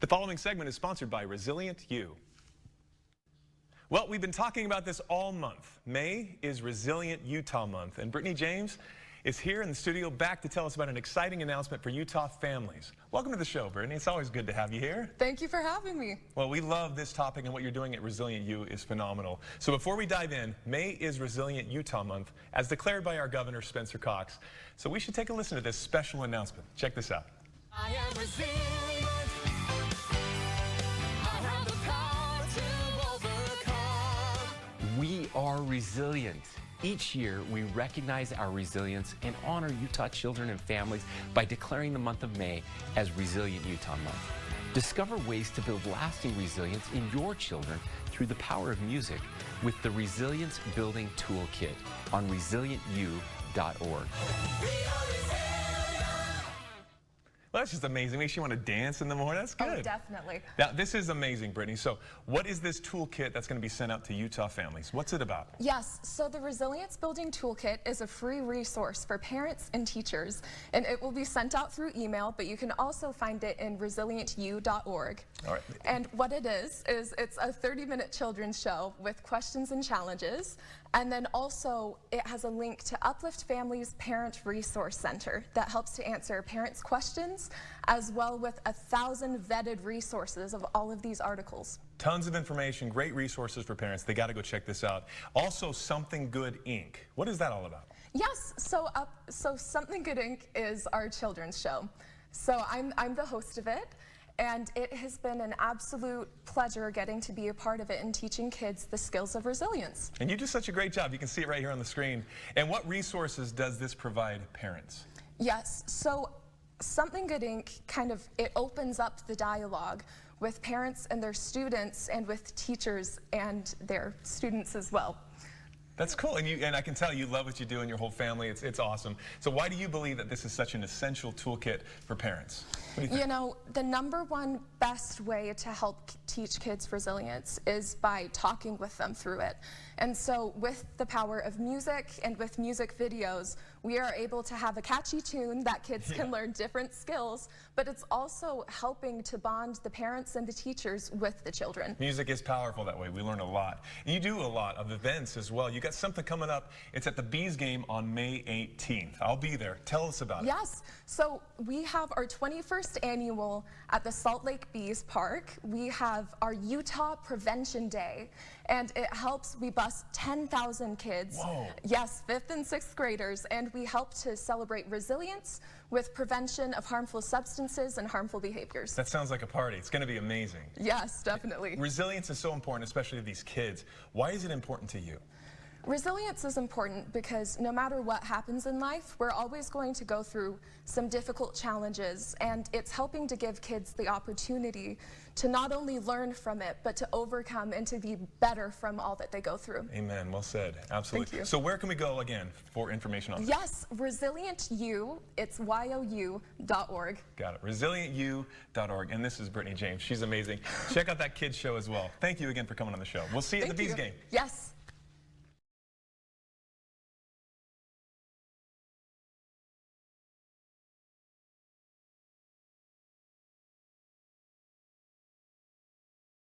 The following segment is sponsored by Resilient You. Well, we've been talking about this all month. May is Resilient Utah Month, and Brittany James is here in the studio back to tell us about an exciting announcement for Utah families. Welcome to the show, Brittany. It's always good to have you here. Thank you for having me. Well, we love this topic, and what you're doing at Resilient U is phenomenal. So before we dive in, May is Resilient Utah Month, as declared by our Governor, Spencer Cox. So we should take a listen to this special announcement. Check this out. I am resilient. I have the power to overcome. We are resilient. Each year, we recognize our resilience and honor Utah children and families by declaring the month of May as Resilient Utah Month. Discover ways to build lasting resilience in your children through the power of music with the Resilience Building Toolkit on resilientu.org. Well, that's just amazing. Makes you want to dance in the morning. That's good. Oh, definitely. Now, this is amazing, Brittany. So what is this toolkit that's going to be sent out to Utah families? What's it about? Yes, so the Resilience Building Toolkit is a free resource for parents and teachers, and it will be sent out through email, but you can also find it in resilientu.org. All right. And what it is it's a 30-minute children's show with questions and challenges, and then also it has a link to Uplift Family's Parent Resource Center that helps to answer parents' questions, as well with 1,000 vetted resources of all of these articles. Tons of information, great resources for parents. They got to go check this out. Also, Something Good Inc. What is that all about? Yes, so Something Good Inc. is our children's show. So I'm the host of it, and it has been an absolute pleasure getting to be a part of it and teaching kids the skills of resilience. And you do such a great job. You can see it right here on the screen. And what resources does this provide parents? Yes, so Something Good Inc. it opens up the dialogue with parents and their students and with teachers and their students as well. That's cool, and I can tell you love what you do and your whole family. It's awesome. So why do you believe that this is such an essential toolkit for parents? What do you think? You know, the #1 best way to help teach kids resilience is by talking with them through it. And so with the power of music and with music videos, we are able to have a catchy tune that kids can learn different skills, but it's also helping to bond the parents and the teachers with the children. Music is powerful that way. We learn a lot. And you do a lot of events as well. You got something coming up. It's at the Bees game on May 18th. I'll be there. Tell us about it. Yes. So we have our 21st annual at the Salt Lake Bees Park. We have our Utah Prevention Day, and it helps. We bus 10,000 kids. Whoa. Yes, 5th and 6th graders, and we help to celebrate resilience with prevention of harmful substances and harmful behaviors. That sounds like a party. It's going to be amazing. Yes, definitely. Resilience is so important, especially to these kids. Why is it important to you? Resilience is important because no matter what happens in life, we're always going to go through some difficult challenges, and it's helping to give kids the opportunity to not only learn from it, but to overcome and to be better from all that they go through. Amen. Well said. Absolutely. Thank you. So where can we go again for information on this? Yes, ResilientU, it's YOU.org. Got it. ResilientU.org. And this is Brittany James. She's amazing. Check out that kids show as well. Thank you again for coming on the show. We'll see you at the Bees game. Yes.